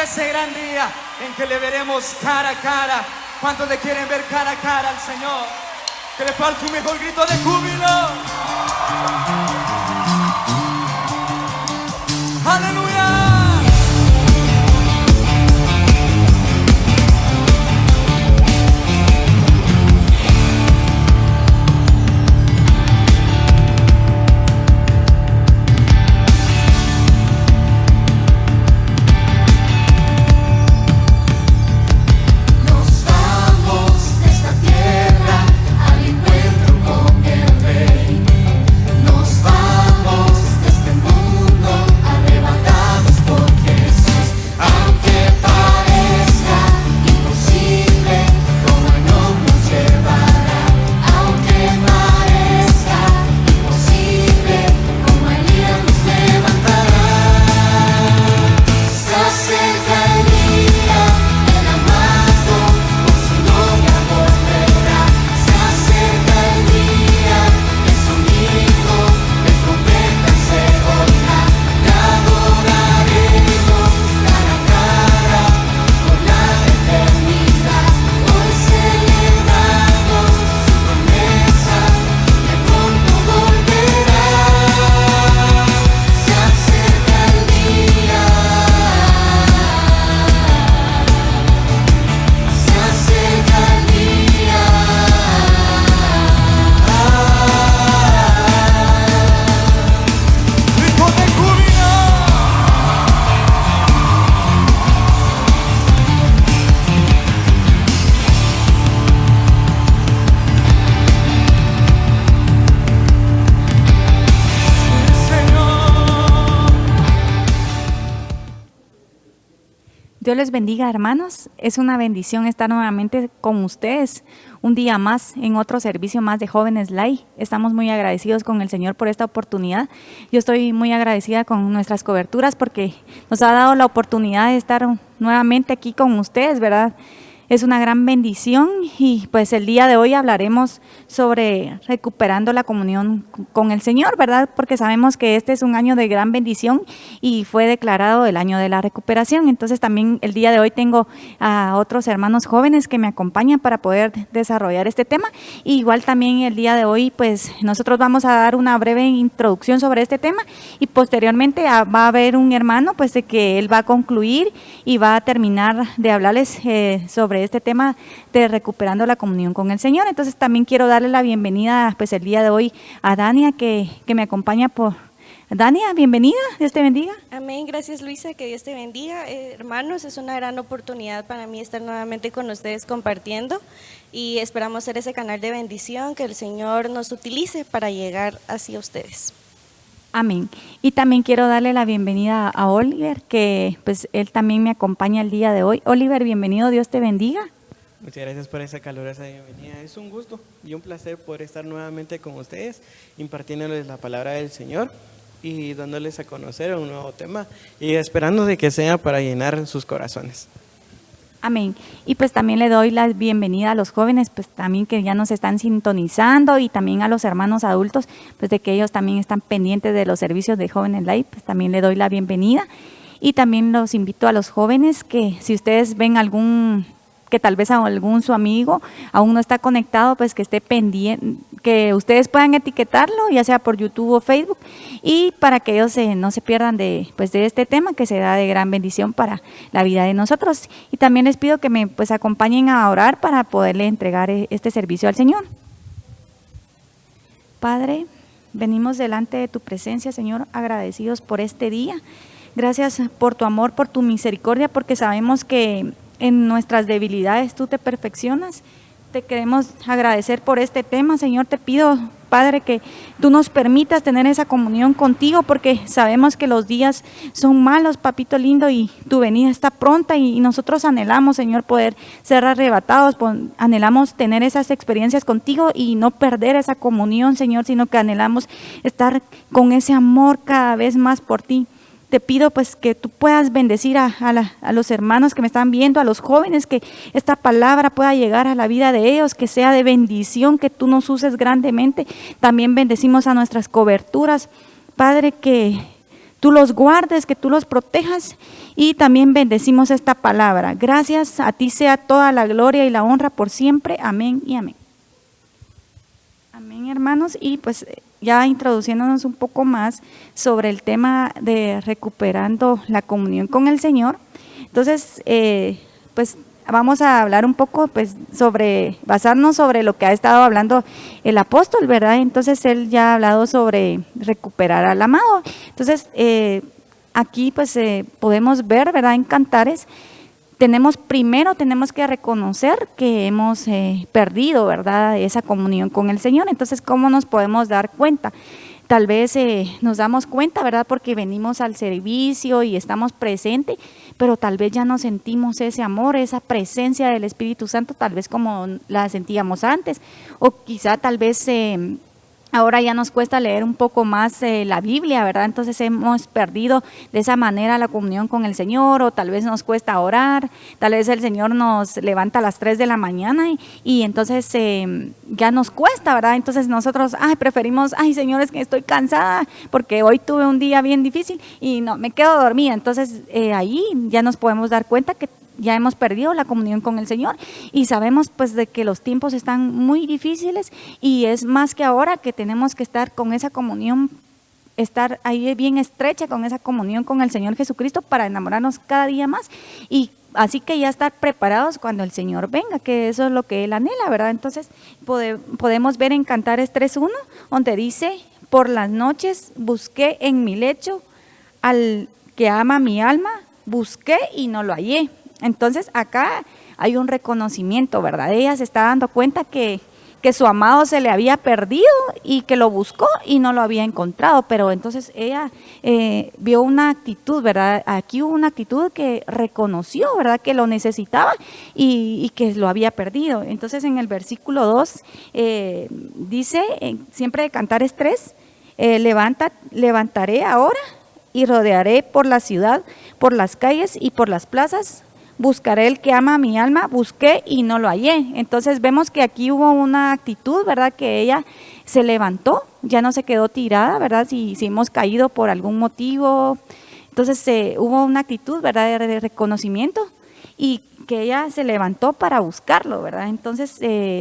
ese gran día en que le veremos cara a cara. ¿Cuántos le quieren ver cara a cara al Señor? Que le falte un mejor grito de júbilo. ¡Aleluya! Dios les bendiga, hermanos. Es una bendición estar nuevamente con ustedes un día más en otro servicio más de Jóvenes Live. Estamos muy agradecidos con el Señor por esta oportunidad. Yo estoy muy agradecida con nuestras coberturas porque nos ha dado la oportunidad de estar nuevamente aquí con ustedes, ¿verdad? Es una gran bendición y pues el día de hoy hablaremos sobre recuperando la comunión con el Señor, ¿verdad? Porque sabemos que este es un año de gran bendición y fue declarado el año de la recuperación. Entonces también el día de hoy tengo a otros hermanos jóvenes que me acompañan para poder desarrollar este tema. Y igual también el día de hoy pues nosotros vamos a dar una breve introducción sobre este tema y posteriormente va a haber un hermano pues de que él va a concluir y va a terminar de hablarles sobre este tema de recuperando la comunión con el Señor. Entonces también quiero darle la bienvenida pues el día de hoy a Dania que me acompaña por... Dania, bienvenida, Dios te bendiga. Amén, gracias Luisa, que Dios te bendiga. Hermanos, es una gran oportunidad para mí estar nuevamente con ustedes compartiendo y esperamos ser ese canal de bendición que el Señor nos utilice para llegar hacia ustedes. Amén. Y también quiero darle la bienvenida a Oliver, que pues él también me acompaña el día de hoy. Oliver, bienvenido, Dios te bendiga. Muchas gracias por esa calurosa bienvenida. Es un gusto y un placer poder estar nuevamente con ustedes, impartiéndoles la palabra del Señor y dándoles a conocer un nuevo tema y esperando de que sea para llenar sus corazones. Amén. Y pues también le doy la bienvenida a los jóvenes, pues también que ya nos están sintonizando y también a los hermanos adultos, pues de que ellos también están pendientes de los servicios de Jóvenes Live, pues también le doy la bienvenida. Y también los invito a los jóvenes que si ustedes ven que tal vez algún su amigo aún no está conectado, pues que esté pendiente, que ustedes puedan etiquetarlo, ya sea por YouTube o Facebook, y para que ellos no se pierdan de este tema que será de gran bendición para la vida de nosotros. Y también les pido que me pues acompañen a orar para poderle entregar este servicio al Señor. Padre, venimos delante de tu presencia, Señor, agradecidos por este día. Gracias por tu amor, por tu misericordia, porque sabemos que en nuestras debilidades tú te perfeccionas. Te queremos agradecer por este tema, Señor. Te pido, Padre, que tú nos permitas tener esa comunión contigo, porque sabemos que los días son malos, papito lindo, y tu venida está pronta y nosotros anhelamos, Señor, poder ser arrebatados, anhelamos tener esas experiencias contigo y no perder esa comunión, Señor, sino que anhelamos estar con ese amor cada vez más por ti. Te pido pues que tú puedas bendecir a los hermanos que me están viendo, a los jóvenes, que esta palabra pueda llegar a la vida de ellos, que sea de bendición, que tú nos uses grandemente. También bendecimos a nuestras coberturas, Padre, que tú los guardes, que tú los protejas, y también bendecimos esta palabra. Gracias, a ti sea toda la gloria y la honra por siempre. Amén y amén. Amén, hermanos, y pues ya introduciéndonos un poco más sobre el tema de recuperando la comunión con el Señor. Entonces, pues vamos a hablar un poco, pues, basarnos sobre lo que ha estado hablando el apóstol, ¿verdad? Entonces, él ya ha hablado sobre recuperar al amado. Entonces, aquí, pues, podemos ver, ¿verdad? En Cantares, tenemos que reconocer que hemos perdido, ¿verdad? Esa comunión con el Señor. Entonces, ¿cómo nos podemos dar cuenta? Tal vez nos damos cuenta, ¿verdad? Porque venimos al servicio y estamos presentes, pero tal vez ya no sentimos ese amor, esa presencia del Espíritu Santo, tal vez como la sentíamos antes, o quizá tal vez ahora ya nos cuesta leer un poco más la Biblia, ¿verdad? Entonces hemos perdido de esa manera la comunión con el Señor, o tal vez nos cuesta orar, tal vez el Señor nos levanta a las 3 de la mañana y entonces ya nos cuesta, ¿verdad? Entonces nosotros preferimos, Señor, es que estoy cansada porque hoy tuve un día bien difícil y no, me quedo dormida. Entonces ahí ya nos podemos dar cuenta que ya hemos perdido la comunión con el Señor, y sabemos pues de que los tiempos están muy difíciles, y es más que ahora que tenemos que estar con esa comunión, estar ahí bien estrecha con esa comunión con el Señor Jesucristo para enamorarnos cada día más, y así que ya estar preparados cuando el Señor venga, que eso es lo que Él anhela, ¿verdad? Entonces podemos ver en Cantares 3:1, donde dice: por las noches busqué en mi lecho al que ama mi alma, busqué y no lo hallé. Entonces acá hay un reconocimiento, ¿verdad? Ella se está dando cuenta que su amado se le había perdido y que lo buscó y no lo había encontrado, pero entonces ella vio una actitud, ¿verdad? Aquí hubo una actitud que reconoció, ¿verdad? Que lo necesitaba y que lo había perdido. Entonces en el versículo 2 dice, siempre de Cantares 3, levantaré ahora y rodearé por la ciudad, por las calles y por las plazas. Buscaré el que ama a mi alma, busqué y no lo hallé. Entonces vemos que aquí hubo una actitud, ¿verdad? Que ella se levantó, ya no se quedó tirada, ¿verdad? Si hemos caído por algún motivo. Entonces hubo una actitud, ¿verdad? De reconocimiento, y que ella se levantó para buscarlo, ¿verdad? Entonces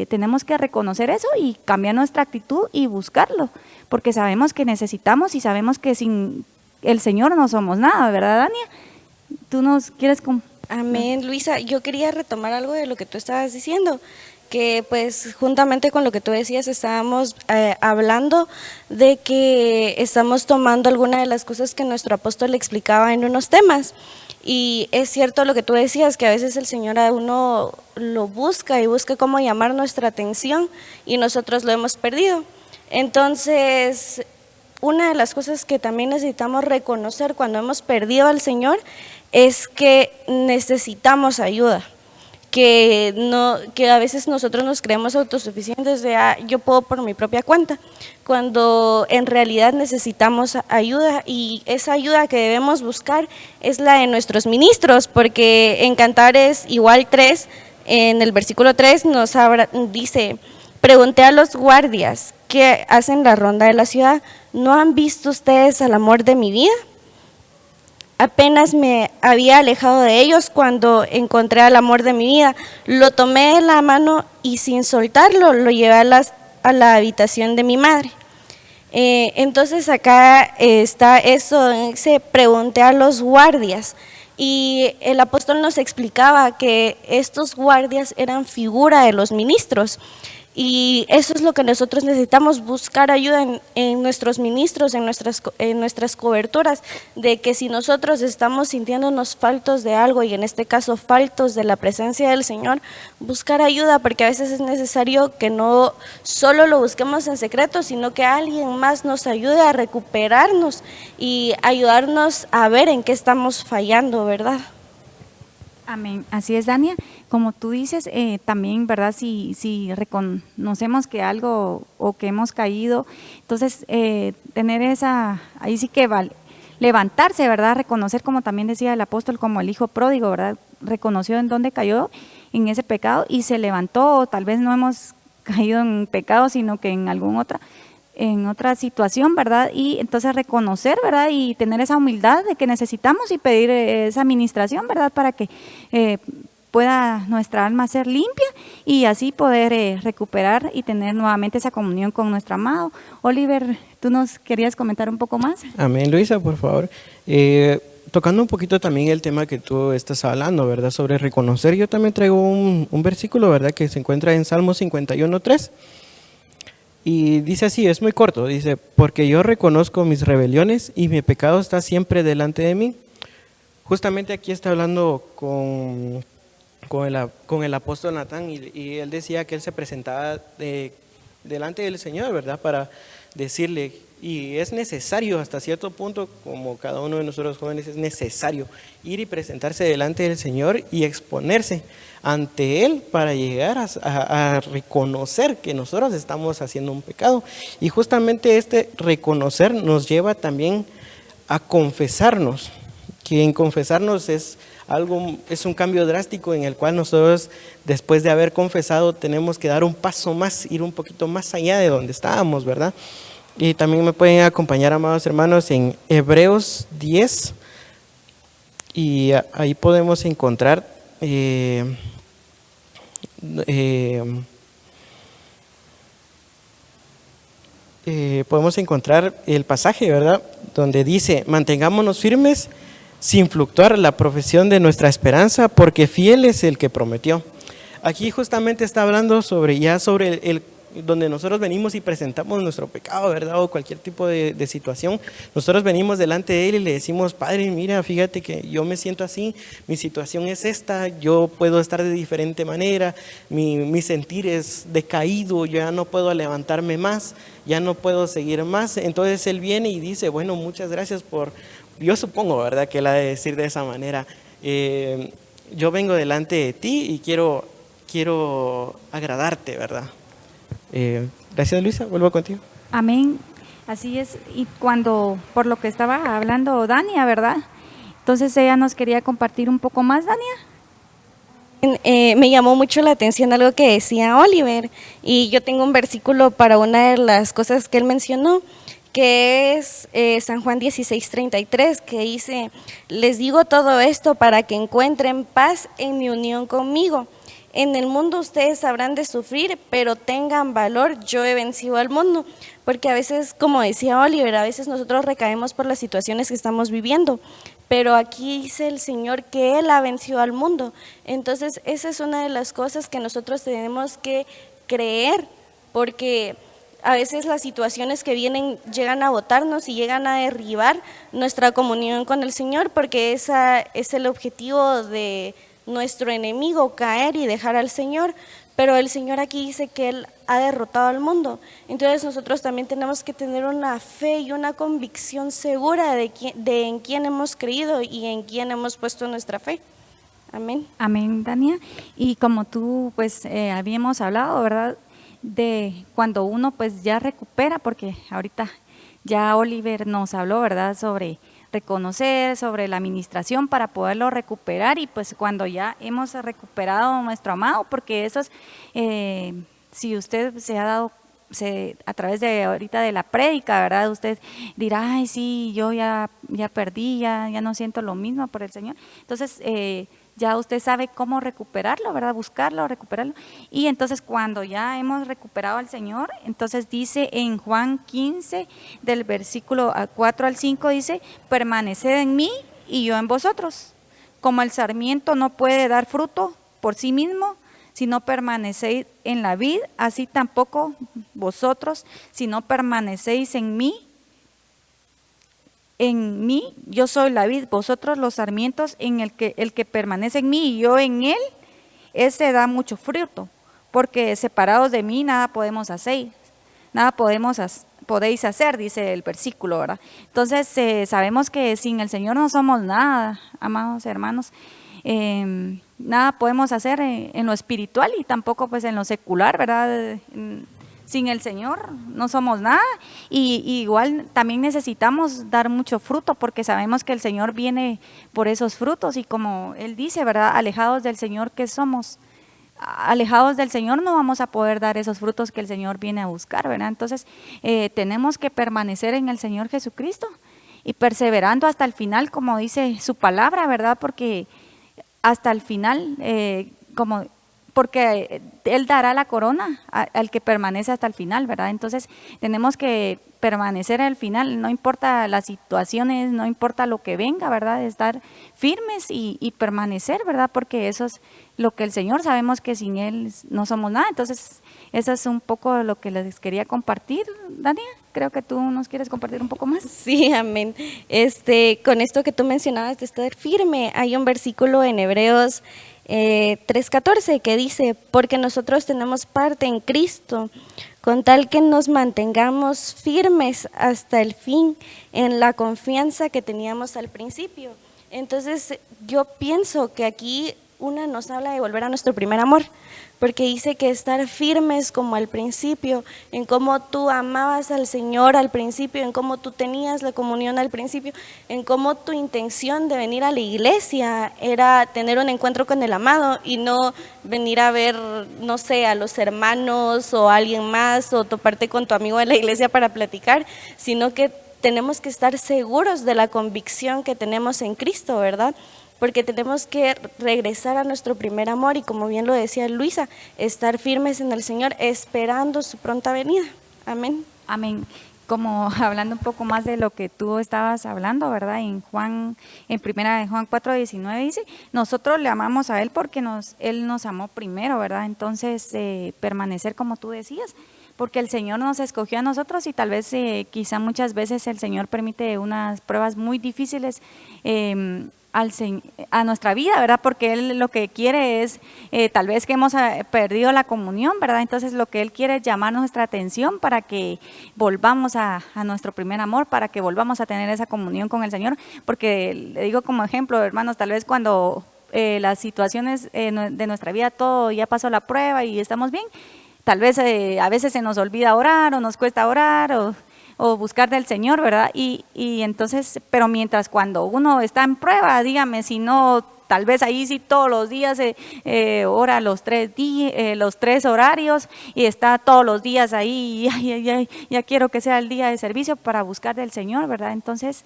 tenemos que reconocer eso y cambiar nuestra actitud y buscarlo, porque sabemos que necesitamos y sabemos que sin el Señor no somos nada, ¿verdad, Dania? ¿Tú nos quieres Amén, Luisa. Yo quería retomar algo de lo que tú estabas diciendo, que pues juntamente con lo que tú decías estábamos hablando de que estamos tomando algunas de las cosas que nuestro apóstol explicaba en unos temas. Y es cierto lo que tú decías, que a veces el Señor a uno lo busca y busca cómo llamar nuestra atención y nosotros lo hemos perdido. Entonces, una de las cosas que también necesitamos reconocer cuando hemos perdido al Señor es que necesitamos ayuda, que a veces nosotros nos creemos autosuficientes de yo puedo por mi propia cuenta, cuando en realidad necesitamos ayuda, y esa ayuda que debemos buscar es la de nuestros ministros, porque en Cantares igual 3, en el versículo 3 dice: pregunté a los guardias que hacen la ronda de la ciudad, ¿no han visto ustedes al amor de mi vida? Apenas me había alejado de ellos cuando encontré al amor de mi vida. Lo tomé de la mano y sin soltarlo lo llevé a la habitación de mi madre. Entonces acá está eso, pregunté a los guardias, y el apóstol nos explicaba que estos guardias eran figura de los ministros. Y eso es lo que nosotros necesitamos, buscar ayuda en nuestros ministros, en nuestras coberturas, de que si nosotros estamos sintiéndonos faltos de algo, y en este caso faltos de la presencia del Señor, buscar ayuda, porque a veces es necesario que no solo lo busquemos en secreto, sino que alguien más nos ayude a recuperarnos y ayudarnos a ver en qué estamos fallando, ¿verdad? Amén, así es, Dania. Como tú dices, también, ¿verdad? Si reconocemos que algo o que hemos caído, entonces tener ahí sí que levantarse, ¿verdad? Reconocer, como también decía el apóstol, como el hijo pródigo, ¿verdad? Reconoció en dónde cayó en ese pecado y se levantó. Tal vez no hemos caído en pecado, sino que en algún otro, en otra situación, ¿verdad? Y entonces reconocer, ¿verdad? Y tener esa humildad de que necesitamos y pedir esa administración, ¿verdad? Para que pueda nuestra alma ser limpia y así poder recuperar y tener nuevamente esa comunión con nuestro amado. Oliver, ¿tú nos querías comentar un poco más? Amén, Luisa, por favor. Tocando un poquito también el tema que tú estás hablando, ¿verdad? Sobre reconocer, yo también traigo un versículo, ¿verdad? Que se encuentra en Salmo 51:3. Y dice así, es muy corto, dice, porque yo reconozco mis rebeliones y mi pecado está siempre delante de mí. Justamente aquí está hablando con el apóstol Natán y él decía que él se presentaba delante del Señor, ¿verdad? Para decirle, y es necesario hasta cierto punto, como cada uno de nosotros jóvenes, es necesario ir y presentarse delante del Señor y exponerse ante Él para llegar a reconocer que nosotros estamos haciendo un pecado. Y justamente este reconocer nos lleva también a confesarnos, que en confesarnos es un cambio drástico en el cual nosotros, después de haber confesado, tenemos que dar un paso más, ir un poquito más allá de donde estábamos, ¿verdad? Y también me pueden acompañar, amados hermanos, en Hebreos 10, y ahí podemos encontrar el pasaje, ¿verdad? Donde dice, mantengámonos firmes sin fluctuar la profesión de nuestra esperanza, porque fiel es el que prometió. Aquí justamente está hablando sobre donde nosotros venimos y presentamos nuestro pecado, ¿verdad? O cualquier tipo de situación. Nosotros venimos delante de Él y le decimos, Padre, mira, fíjate que yo me siento así, mi situación es esta, yo puedo estar de diferente manera, mi sentir es decaído, yo ya no puedo levantarme más, ya no puedo seguir más. Entonces Él viene y dice, bueno, muchas gracias yo supongo, ¿verdad?, que Él ha de decir de esa manera, yo vengo delante de ti y quiero agradarte, ¿verdad? Gracias, Luisa, vuelvo contigo. Amén, así es. Y cuando, por lo que estaba hablando Dania, ¿verdad? Entonces ella nos quería compartir un poco más, Dania. Me llamó mucho la atención algo que decía Oliver, y yo tengo un versículo para una de las cosas que él mencionó, que es San Juan 16:33, que dice, les digo todo esto para que encuentren paz en mi unión conmigo. En el mundo ustedes habrán de sufrir, pero tengan valor, yo he vencido al mundo. Porque a veces, como decía Oliver, a veces nosotros recaemos por las situaciones que estamos viviendo, pero aquí dice el Señor que Él ha vencido al mundo. Entonces esa es una de las cosas que nosotros tenemos que creer, porque a veces las situaciones que vienen llegan a botarnos y llegan a derribar nuestra comunión con el Señor, porque ese es el objetivo de nuestro enemigo, caer y dejar al Señor. Pero el Señor aquí dice que Él ha derrotado al mundo. Entonces nosotros también tenemos que tener una fe y una convicción segura de en quién hemos creído y en quién hemos puesto nuestra fe. Amén. Amén, Dania. Y como tú pues habíamos hablado, ¿verdad?, de cuando uno pues ya recupera, porque ahorita ya Oliver nos habló, ¿verdad?, sobre reconocer, sobre la administración para poderlo recuperar, y pues cuando ya hemos recuperado a nuestro amado, porque eso es, si usted se ha dado a través de ahorita de la prédica, ¿verdad?, usted dirá, ay sí, yo ya perdí, ya no siento lo mismo por el Señor. Entonces ya usted sabe cómo recuperarlo, ¿verdad?, buscarlo, recuperarlo. Y entonces cuando ya hemos recuperado al Señor, entonces dice en Juan 15, del versículo 4 al 5, dice, permaneced en mí y yo en vosotros. Como el sarmiento no puede dar fruto por sí mismo, si no permanecéis en la vid, así tampoco vosotros, si no permanecéis en mí, yo soy la vid, vosotros los sarmientos, el que permanece en mí y yo en él, ese da mucho fruto, porque separados de mí nada podemos hacer, podéis hacer, dice el versículo, ¿verdad? Entonces sabemos que sin el Señor no somos nada, amados hermanos. Nada podemos hacer en lo espiritual y tampoco pues en lo secular, ¿verdad? Sin el Señor no somos nada, y igual también necesitamos dar mucho fruto, porque sabemos que el Señor viene por esos frutos, y como Él dice, ¿verdad?, alejados del Señor, ¿qué somos? alejados del Señor no vamos a poder dar esos frutos que el Señor viene a buscar, ¿verdad? Entonces tenemos que permanecer en el Señor Jesucristo y perseverando hasta el final, como dice su palabra, ¿verdad? Porque hasta el final, porque Él dará la corona al que permanece hasta el final, ¿verdad? Entonces tenemos que permanecer al final, no importa las situaciones, no importa lo que venga, ¿verdad? Estar firmes y permanecer, ¿verdad? Porque eso es lo que el Señor, sabemos que sin Él no somos nada. Entonces eso es un poco lo que les quería compartir. Dania, creo que tú nos quieres compartir un poco más. Sí, amén. Con esto que tú mencionabas de estar firme, hay un versículo en Hebreos 3:14 que dice, porque nosotros tenemos parte en Cristo, con tal que nos mantengamos firmes hasta el fin en la confianza que teníamos al principio. Entonces yo pienso que aquí una nos habla de volver a nuestro primer amor, porque dice que estar firmes como al principio, en cómo tú amabas al Señor al principio, en cómo tú tenías la comunión al principio, en cómo tu intención de venir a la iglesia era tener un encuentro con el amado y no venir a ver, no sé, a los hermanos o a alguien más o toparte con tu amigo de la iglesia para platicar, sino que tenemos que estar seguros de la convicción que tenemos en Cristo, ¿verdad? Porque tenemos que regresar a nuestro primer amor y, como bien lo decía Luisa, estar firmes en el Señor esperando su pronta venida. Amén. Amén. Como hablando un poco más de lo que tú estabas hablando, ¿verdad? En primera de Juan 4:19 dice, nosotros le amamos a Él porque Él nos amó primero, ¿verdad? Entonces, permanecer como tú decías, porque el Señor nos escogió a nosotros y tal vez quizá muchas veces el Señor permite unas pruebas muy difíciles a nuestra vida, ¿verdad? Porque Él lo que quiere es, tal vez que hemos perdido la comunión, ¿verdad? Entonces lo que Él quiere es llamar nuestra atención para que volvamos a nuestro primer amor, para que volvamos a tener esa comunión con el Señor, porque le digo como ejemplo, hermanos, tal vez cuando las situaciones de nuestra vida, todo ya pasó la prueba y estamos bien, tal vez a veces se nos olvida orar o nos cuesta orar o buscar del Señor, ¿verdad? Y entonces, pero mientras cuando uno está en prueba, dígame, si no, tal vez ahí sí todos los días ora los 3 horarios y está todos los días ahí, ya quiero que sea el día de servicio para buscar del Señor, ¿verdad? Entonces,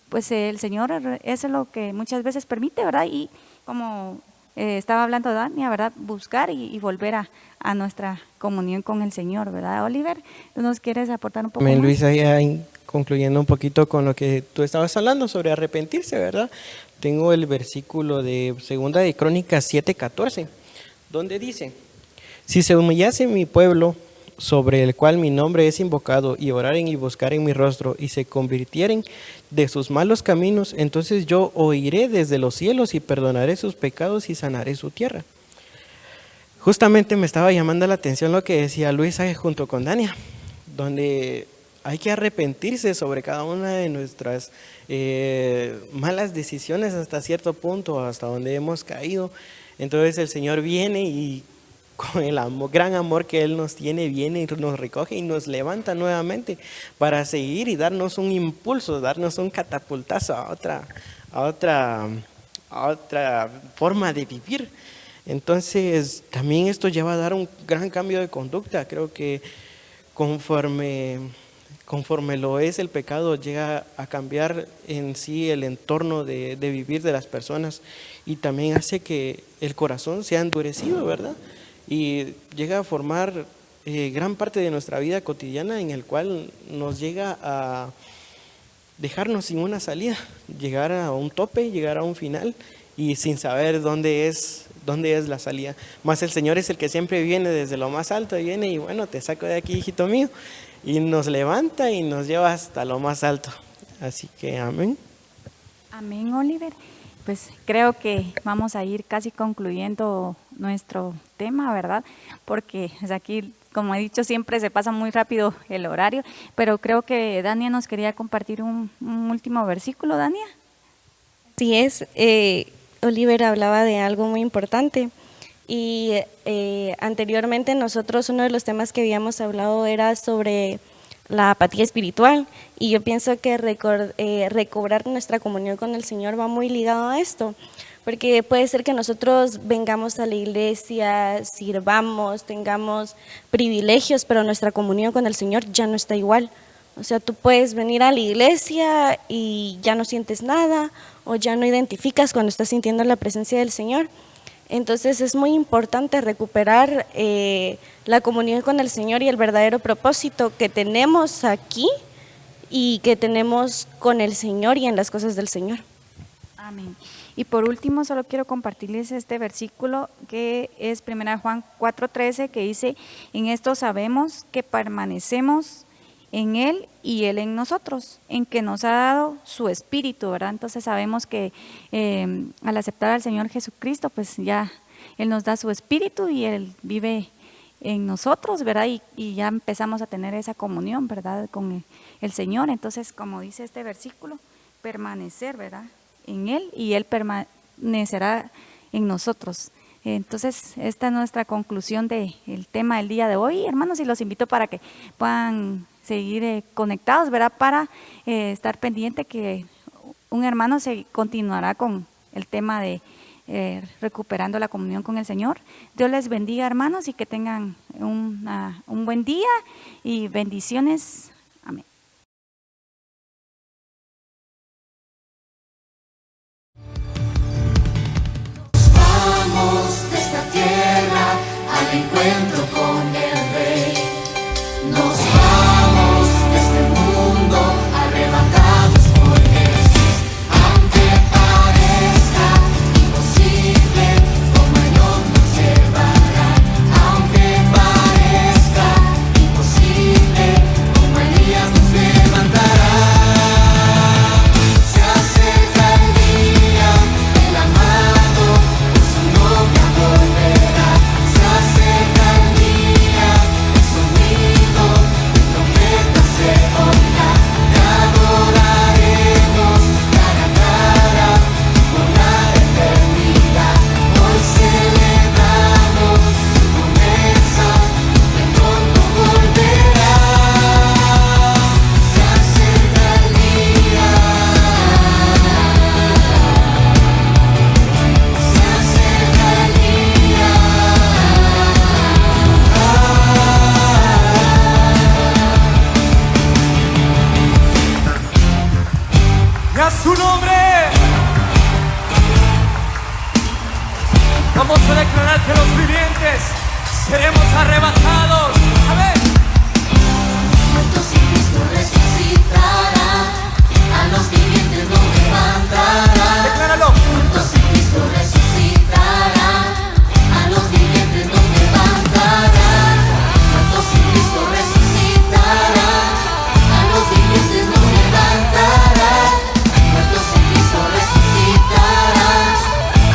pues el Señor eso es lo que muchas veces permite, ¿verdad? Y como estaba hablando Dania, ¿verdad? Buscar y volver a nuestra comunión con el Señor, ¿verdad? Oliver, ¿tú nos quieres aportar un poco más? Luisa, ya concluyendo un poquito con lo que tú estabas hablando sobre arrepentirse, ¿verdad? Tengo el versículo de Segunda de Crónicas 7:14, donde dice, si se humillase mi pueblo, sobre el cual mi nombre es invocado, y oraren y buscaren mi rostro, y se convirtieren de sus malos caminos, entonces yo oiré desde los cielos y perdonaré sus pecados y sanaré su tierra. Justamente me estaba llamando la atención lo que decía Luisa junto con Dania, donde hay que arrepentirse sobre cada una de nuestras malas decisiones hasta cierto punto, hasta donde hemos caído. Entonces el Señor viene y con el gran amor que Él nos tiene, viene y nos recoge y nos levanta nuevamente para seguir y darnos un impulso, darnos un catapultazo a otra forma de vivir. Entonces también esto lleva a dar un gran cambio de conducta. Creo que conforme lo es el pecado, llega a cambiar en sí el entorno de vivir de las personas y también hace que el corazón sea endurecido, ¿verdad? Y llega a formar gran parte de nuestra vida cotidiana en el cual nos llega a dejarnos sin una salida, llegar a un tope, llegar a un final y sin saber dónde es la salida. Más el Señor es el que siempre viene desde lo más alto, viene y bueno, te saco de aquí, hijito mío, y nos levanta y nos lleva hasta lo más alto. Así que amén. Amén, Oliver. Pues creo que vamos a ir casi concluyendo nuestro tema, ¿verdad? Porque aquí, como he dicho, siempre se pasa muy rápido el horario, pero creo que Dania nos quería compartir un último versículo. Dania. Así es, Oliver hablaba de algo muy importante y anteriormente nosotros uno de los temas que habíamos hablado era sobre la apatía espiritual y yo pienso que recobrar nuestra comunión con el Señor va muy ligado a esto, porque puede ser que nosotros vengamos a la iglesia, sirvamos, tengamos privilegios, pero nuestra comunión con el Señor ya no está igual. O sea, tú puedes venir a la iglesia y ya no sientes nada, o ya no identificas cuando estás sintiendo la presencia del Señor. Entonces es muy importante recuperar la comunión con el Señor y el verdadero propósito que tenemos aquí y que tenemos con el Señor y en las cosas del Señor. Amén. Y por último, solo quiero compartirles este versículo que es 1 Juan 4:13, que dice: en esto sabemos que permanecemos en Él y Él en nosotros, en que nos ha dado su Espíritu, ¿verdad? Entonces sabemos que al aceptar al Señor Jesucristo, pues ya Él nos da su Espíritu y Él vive en nosotros, ¿verdad? Y ya empezamos a tener esa comunión, ¿verdad? Con el Señor. Entonces, como dice este versículo, permanecer, ¿verdad? En Él y Él permanecerá en nosotros. Entonces, esta es nuestra conclusión del tema del día de hoy, hermanos, y los invito para que puedan seguir conectados, ¿verdad? Para estar pendiente que un hermano se continuará con el tema de recuperando la comunión con el Señor. Dios les bendiga, hermanos, y que tengan un buen día y bendiciones. Amén. Vamos de esta tierra al encuentro con el Rey. Nos vamos de este mundo arrebatados por Jesús. Aunque parezca imposible, como el hombre nos llevará. Aunque parezca imposible, como Elías nos levantará. Se acerca el día, el amado por su novia volverá. Se acerca el día, el sonido de trompeta se oirá. Te adoraremos cara a cara por la eternidad. Hoy celebramos su promesa que pronto volverá. Se acerca el día. Se acerca el día. Y a su nombre vamos a declarar que los vivientes seremos arrebatados. A ver. Muertos en Cristo resucitará, a los vivientes los levantará. Decláralo. Muertos en Cristo resucitará, a los vivientes los levantará. Muertos en Cristo resucitará, a los vivientes los levantará. Muertos en Cristo resucitará,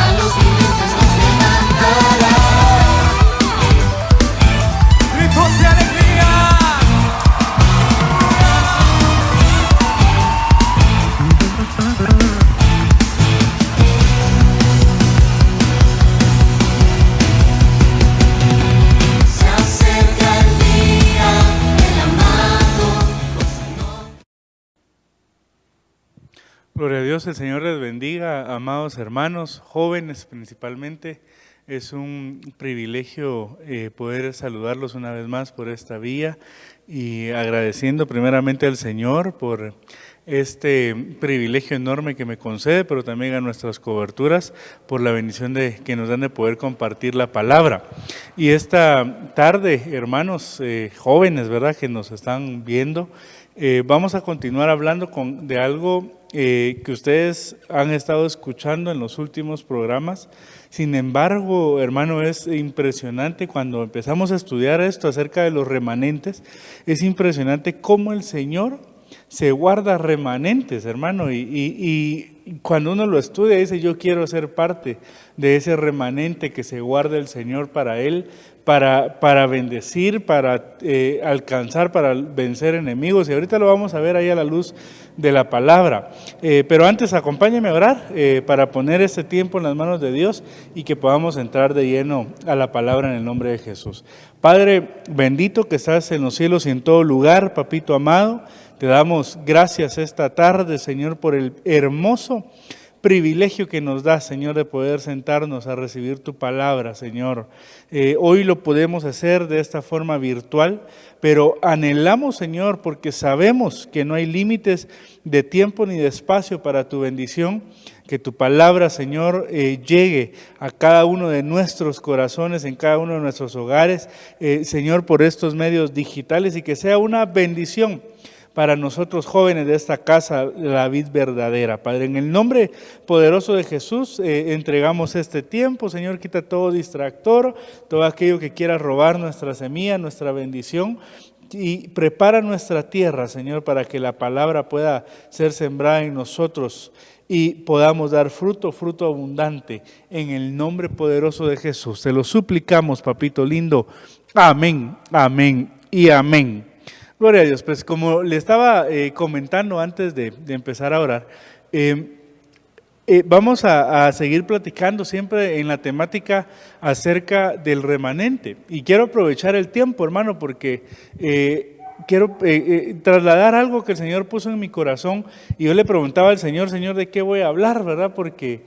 a los vivientes los levantará. Gritos de alegría. Se acerca el día, el amado por su nombre. Gloria a Dios, el Señor les bendiga, amados hermanos, jóvenes principalmente. Es un privilegio poder saludarlos una vez más por esta vía y agradeciendo primeramente al Señor por este privilegio enorme que me concede, pero también a nuestras coberturas por la bendición que nos dan de poder compartir la palabra. Y esta tarde, hermanos jóvenes, ¿verdad?, que nos están viendo, vamos a continuar hablando de algo que ustedes han estado escuchando en los últimos programas. Sin embargo, hermano, es impresionante cuando empezamos a estudiar esto acerca de los remanentes, es impresionante cómo el Señor se guarda remanentes, hermano, y cuando uno lo estudia dice: yo quiero ser parte de ese remanente que se guarda el Señor para Él, para bendecir, para alcanzar, para vencer enemigos. Y ahorita lo vamos a ver ahí a la luz de la palabra. Pero antes acompáñenme a orar para poner este tiempo en las manos de Dios y que podamos entrar de lleno a la palabra en el nombre de Jesús. Padre bendito que estás en los cielos y en todo lugar, papito amado, te damos gracias esta tarde, Señor, por el hermoso privilegio que nos da, Señor, de poder sentarnos a recibir tu palabra, Señor. Hoy lo podemos hacer de esta forma virtual, pero anhelamos, Señor, porque sabemos que no hay límites de tiempo ni de espacio para tu bendición, que tu palabra, Señor, llegue a cada uno de nuestros corazones, en cada uno de nuestros hogares, Señor, por estos medios digitales, y que sea una bendición para nosotros jóvenes de esta casa, la vid verdadera. Padre, en el nombre poderoso de Jesús, entregamos este tiempo. Señor, quita todo distractor, todo aquello que quiera robar nuestra semilla, nuestra bendición, y prepara nuestra tierra, Señor, para que la palabra pueda ser sembrada en nosotros y podamos dar fruto, fruto abundante, en el nombre poderoso de Jesús. Te lo suplicamos, papito lindo. Amén, amén y amén. Gloria a Dios. Pues como le estaba comentando antes de empezar a orar, vamos a seguir platicando siempre en la temática acerca del remanente. Y quiero aprovechar el tiempo, hermano, porque quiero trasladar algo que el Señor puso en mi corazón. Y yo le preguntaba al Señor, Señor, ¿de qué voy a hablar, verdad? Porque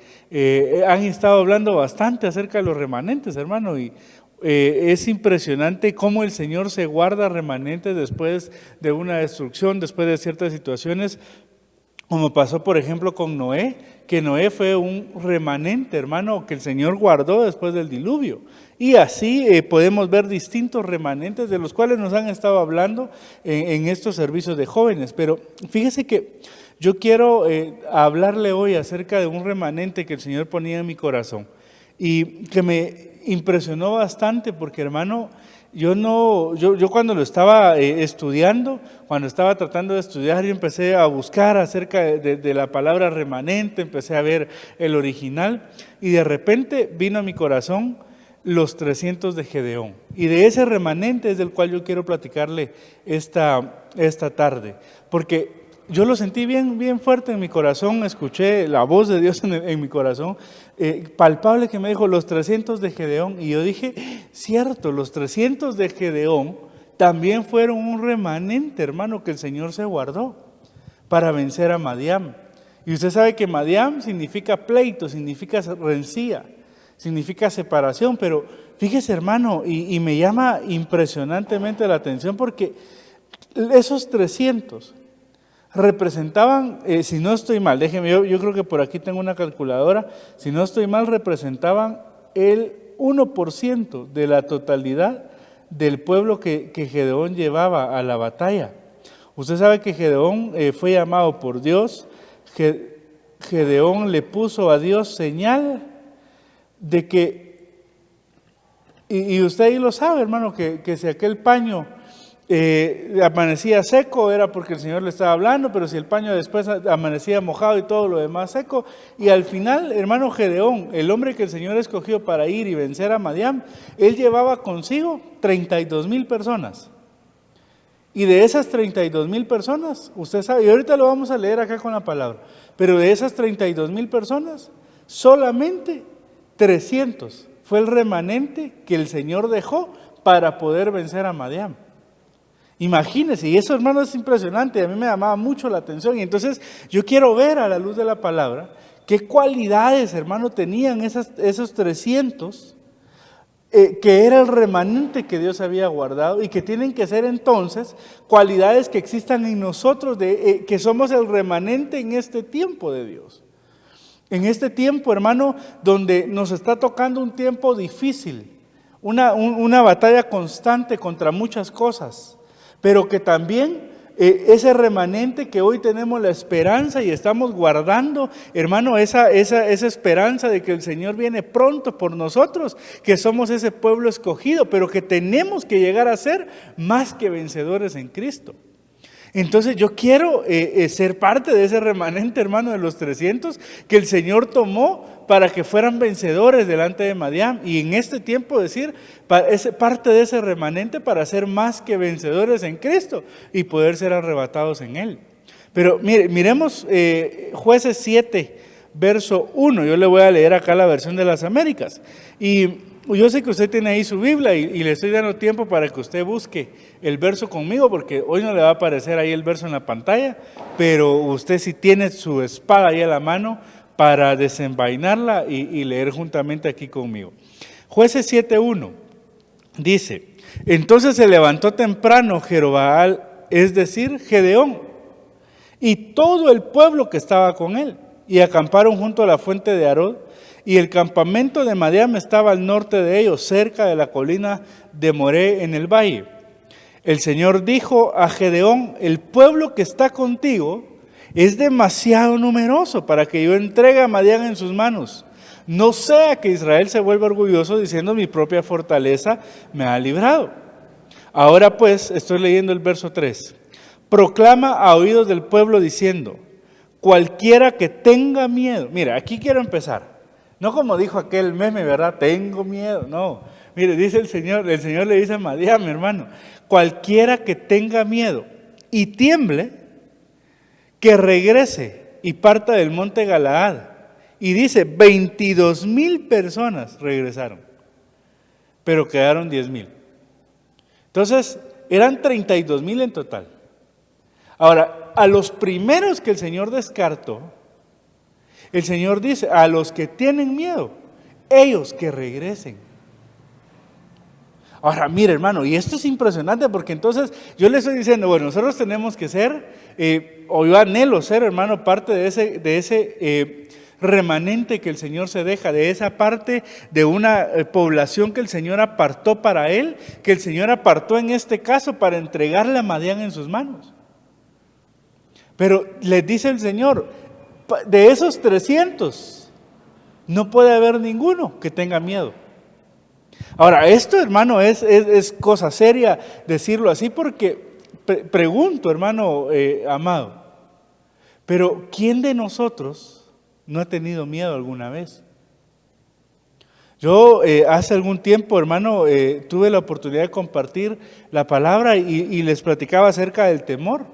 han estado hablando bastante acerca de los remanentes, hermano, y es impresionante cómo el Señor se guarda remanentes después de una destrucción, después de ciertas situaciones, como pasó por ejemplo con Noé, que Noé fue un remanente, hermano, que el Señor guardó después del diluvio. Y así podemos ver distintos remanentes de los cuales nos han estado hablando en estos servicios de jóvenes. Pero fíjese que yo quiero hablarle hoy acerca de un remanente que el Señor ponía en mi corazón y que me impresionó bastante, porque, hermano, yo cuando lo estaba estudiando, cuando estaba tratando de estudiar, yo empecé a buscar acerca de la palabra remanente, empecé a ver el original, y de repente vino a mi corazón los 300 de Gedeón. Y de ese remanente es del cual yo quiero platicarle esta tarde, porque yo lo sentí bien fuerte en mi corazón, escuché la voz de Dios en mi corazón, palpable, que me dijo los 300 de Gedeón, y yo dije, cierto, los 300 de Gedeón también fueron un remanente, hermano, que el Señor se guardó para vencer a Madián. Y usted sabe que Madián significa pleito, significa rencilla, significa separación, pero fíjese, hermano, y me llama impresionantemente la atención, porque esos 300 representaban, si no estoy mal, déjeme, yo creo que por aquí tengo una calculadora, si no estoy mal, representaban el 1% de la totalidad del pueblo que Gedeón llevaba a la batalla. Usted sabe que Gedeón fue llamado por Dios, Gedeón le puso a Dios señal de que, y usted ahí lo sabe, hermano, que si aquel paño amanecía seco era porque el Señor le estaba hablando, pero si el paño después amanecía mojado y todo lo demás seco, y al final, hermano, Gedeón, el hombre que el Señor escogió para ir y vencer a Madián, él llevaba consigo 32,000 personas. Y de esas 32,000 personas, usted sabe, y ahorita lo vamos a leer acá con la palabra, pero de esas 32,000 personas, solamente 300 fue el remanente que el Señor dejó para poder vencer a Madián. Imagínense, y eso, hermano, es impresionante, a mí me llamaba mucho la atención, y entonces yo quiero ver a la luz de la palabra qué cualidades, hermano, tenían esos 300, que era el remanente que Dios había guardado, y que tienen que ser entonces cualidades que existan en nosotros, que somos el remanente en este tiempo de Dios. En este tiempo, hermano, donde nos está tocando un tiempo difícil, una batalla constante contra muchas cosas, pero que también ese remanente que hoy tenemos la esperanza y estamos guardando, hermano, esa esperanza de que el Señor viene pronto por nosotros, que somos ese pueblo escogido, pero que tenemos que llegar a ser más que vencedores en Cristo. Entonces yo quiero ser parte de ese remanente, hermano, de los 300 que el Señor tomó para que fueran vencedores delante de Madián, y en este tiempo decir, parte de ese remanente para ser más que vencedores en Cristo y poder ser arrebatados en Él. Pero miremos Jueces 7, verso 1, yo le voy a leer acá la versión de las Américas, y yo sé que usted tiene ahí su Biblia y le estoy dando tiempo para que usted busque el verso conmigo, porque hoy no le va a aparecer ahí el verso en la pantalla, pero usted, si tiene su espada ahí a la mano, para desenvainarla y leer juntamente aquí conmigo. Jueces 7:1 dice: entonces se levantó temprano Jerobbaal, es decir, Gedeón, y todo el pueblo que estaba con él, y acamparon junto a la fuente de Arod, y el campamento de Madián estaba al norte de ellos, cerca de la colina de Moré en el valle. El Señor dijo a Gedeón: el pueblo que está contigo es demasiado numeroso para que yo entregue a Madián en sus manos. No sea que Israel se vuelva orgulloso diciendo: mi propia fortaleza me ha librado. Ahora pues, estoy leyendo el verso 3. Proclama a oídos del pueblo diciendo: cualquiera que tenga miedo. Mira, aquí quiero empezar. No como dijo aquel meme, ¿verdad? Tengo miedo. No, mire, dice el Señor le dice a Madián, mi hermano: cualquiera que tenga miedo y tiemble, que regrese y parta del monte Galaad. Y dice, 22,000 personas regresaron, pero quedaron 10,000. Entonces, eran 32,000 en total. Ahora, a los primeros que el Señor descartó, el Señor dice: a los que tienen miedo, ellos que regresen. Ahora, mire, hermano, y esto es impresionante, porque entonces yo le estoy diciendo, bueno, nosotros tenemos que ser, o yo anhelo ser, hermano, parte de ese remanente que el Señor se deja, de esa parte de una población que el Señor apartó para Él, que el Señor apartó en este caso para entregarle a Madián en sus manos. Pero les dice el Señor: de esos 300, no puede haber ninguno que tenga miedo. Ahora, esto, hermano, es cosa seria decirlo así, porque pregunto, hermano amado, pero ¿quién de nosotros no ha tenido miedo alguna vez? Yo hace algún tiempo, hermano, tuve la oportunidad de compartir la palabra y les platicaba acerca del temor,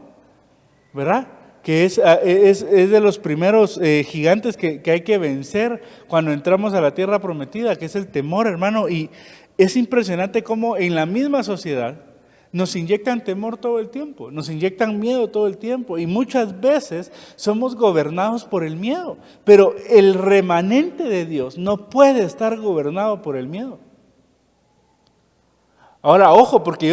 ¿verdad? Que es de los primeros gigantes que hay que vencer cuando entramos a la tierra prometida, que es el temor, hermano. Y es impresionante cómo en la misma sociedad nos inyectan temor todo el tiempo, nos inyectan miedo todo el tiempo, y muchas veces somos gobernados por el miedo. Pero el remanente de Dios no puede estar gobernado por el miedo. Ahora, ojo, porque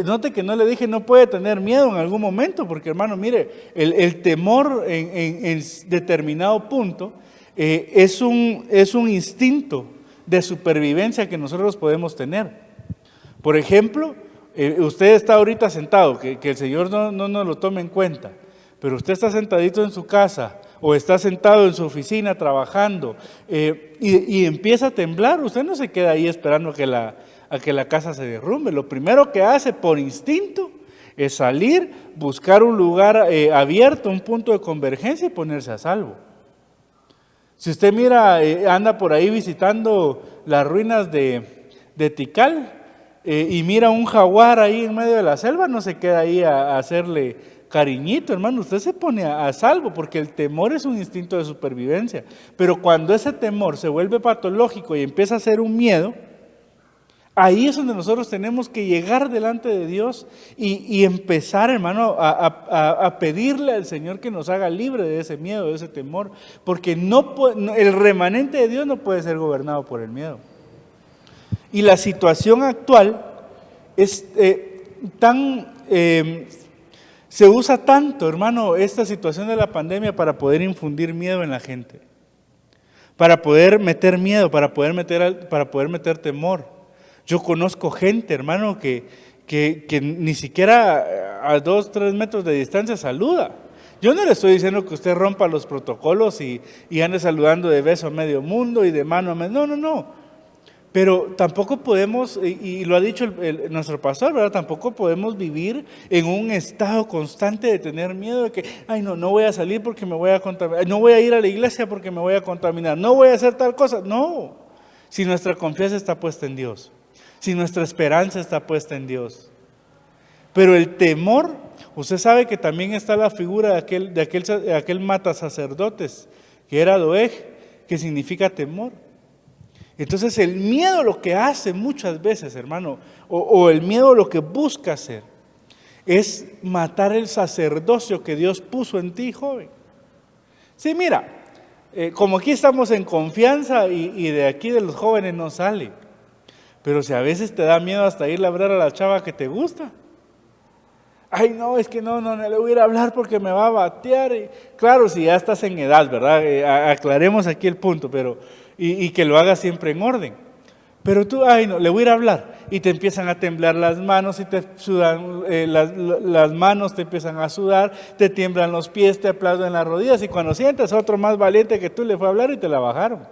note que no le dije no puede tener miedo en algún momento, porque, hermano, mire, el temor en determinado punto es un instinto de supervivencia que nosotros podemos tener. Por ejemplo, usted está ahorita sentado, que el Señor no nos lo tome en cuenta, pero usted está sentadito en su casa o está sentado en su oficina trabajando y empieza a temblar. Usted no se queda ahí esperando a que la casa se derrumbe. Lo primero que hace por instinto es salir, buscar un lugar abierto, un punto de convergencia y ponerse a salvo. Si usted mira, anda por ahí visitando las ruinas de Tikal y mira un jaguar ahí en medio de la selva, no se queda ahí a hacerle cariñito, hermano. Usted se pone a salvo, porque el temor es un instinto de supervivencia. Pero cuando ese temor se vuelve patológico y empieza a ser un miedo, ahí es donde nosotros tenemos que llegar delante de Dios y empezar, hermano, a pedirle al Señor que nos haga libre de ese miedo, de ese temor, porque el remanente de Dios no puede ser gobernado por el miedo. Y la situación actual es se usa tanto, hermano, esta situación de la pandemia para poder infundir miedo en la gente, para poder meter miedo, para poder meter temor. Yo conozco gente, hermano, que ni siquiera a 2-3 metros de distancia saluda. Yo no le estoy diciendo que usted rompa los protocolos y ande saludando de beso a medio mundo y de mano a medio. No. Pero tampoco podemos, y lo ha dicho nuestro pastor, ¿verdad? Tampoco podemos vivir en un estado constante de tener miedo de que, no voy a salir porque me voy a contaminar, no voy a ir a la iglesia porque me voy a contaminar, no voy a hacer tal cosa. No, si nuestra confianza está puesta en Dios, si nuestra esperanza está puesta en Dios. Pero el temor, usted sabe que también está la figura de aquel matasacerdotes, que era Doeg, que significa temor. Entonces el miedo lo que hace muchas veces, hermano, o el miedo lo que busca hacer, es matar el sacerdocio que Dios puso en ti, joven. Sí, mira, como aquí estamos en confianza y de aquí de los jóvenes no sale. Pero si a veces te da miedo hasta ir a hablar a la chava que te gusta. Ay, no, es que no le voy a ir a hablar porque me va a batear. Claro, si ya estás en edad, ¿verdad? Aclaremos aquí el punto, pero y que lo hagas siempre en orden. Pero tú, ay, no, le voy a ir a hablar. Y te empiezan a temblar las manos y te sudan, las manos te empiezan a sudar, te tiemblan los pies, te aplauden las rodillas. Y cuando sientes a otro más valiente que tú le fue a hablar y te la bajaron.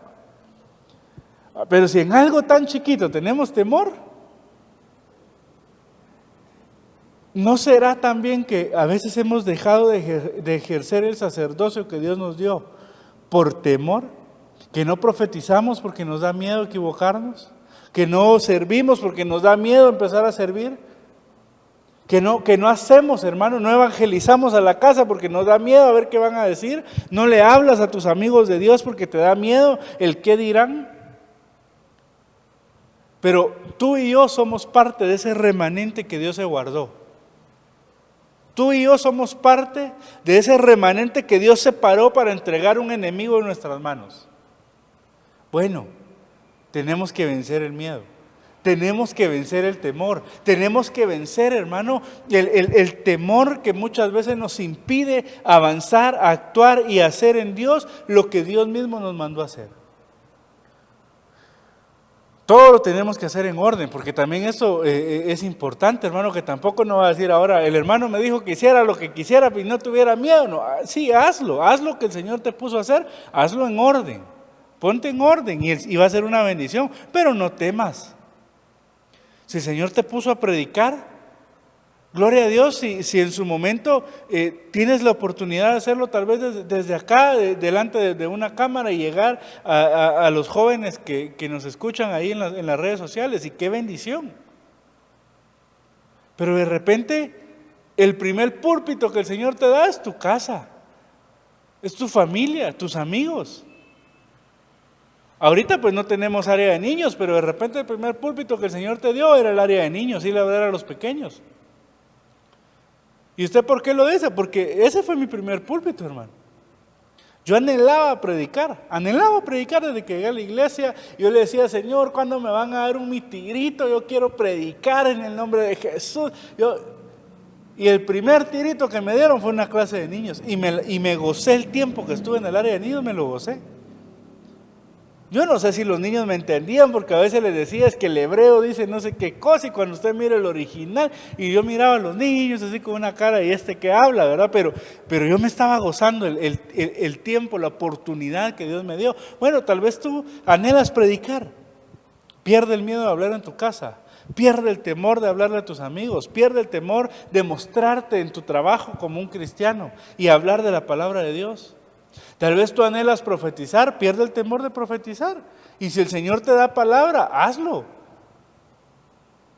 Pero si en algo tan chiquito tenemos temor, ¿no será también que a veces hemos dejado de ejercer el sacerdocio que Dios nos dio por temor? ¿Que no profetizamos porque nos da miedo equivocarnos? ¿Que no servimos porque nos da miedo empezar a servir? ¿Que no hacemos, hermano? ¿No evangelizamos a la casa porque nos da miedo a ver qué van a decir? ¿No le hablas a tus amigos de Dios porque te da miedo el qué dirán? Pero tú y yo somos parte de ese remanente que Dios se guardó. Tú y yo somos parte de ese remanente que Dios separó para entregar un enemigo en nuestras manos. Bueno, tenemos que vencer el miedo, tenemos que vencer el temor, tenemos que vencer, hermano, el temor que muchas veces nos impide avanzar, actuar y hacer en Dios lo que Dios mismo nos mandó a hacer. Todo lo tenemos que hacer en orden, porque también eso es importante, hermano, que tampoco nos va a decir ahora, el hermano me dijo que hiciera lo que quisiera y no tuviera miedo. No, sí, haz lo que el Señor te puso a hacer, hazlo en orden. Ponte en orden y va a ser una bendición, pero no temas. Si el Señor te puso a predicar, gloria a Dios, si en su momento tienes la oportunidad de hacerlo, tal vez desde acá, delante de una cámara y llegar a los jóvenes que nos escuchan ahí en las redes sociales, y qué bendición. Pero de repente, el primer púlpito que el Señor te da es tu casa, es tu familia, tus amigos. Ahorita pues no tenemos área de niños, pero de repente el primer púlpito que el Señor te dio era el área de niños, ir a hablar a los pequeños. ¿Y usted por qué lo dice? Porque ese fue mi primer púlpito, hermano. Yo anhelaba predicar desde que llegué a la iglesia. Yo le decía, Señor, ¿cuándo me van a dar un mitirito? Yo quiero predicar en el nombre de Jesús. Y el primer tirito que me dieron fue una clase de niños, y me gocé el tiempo que estuve en el área de niños, me lo gocé. Yo no sé si los niños me entendían, porque a veces les decía, es que el hebreo dice no sé qué cosa, y cuando usted mira el original, y yo miraba a los niños así con una cara, y que habla, ¿verdad? Pero yo me estaba gozando el tiempo, la oportunidad que Dios me dio. Bueno, tal vez tú anhelas predicar, pierde el miedo de hablar en tu casa, pierde el temor de hablarle a tus amigos, pierde el temor de mostrarte en tu trabajo como un cristiano y hablar de la palabra de Dios. Tal vez tú anhelas profetizar, pierde el temor de profetizar. Y si el Señor te da palabra, hazlo.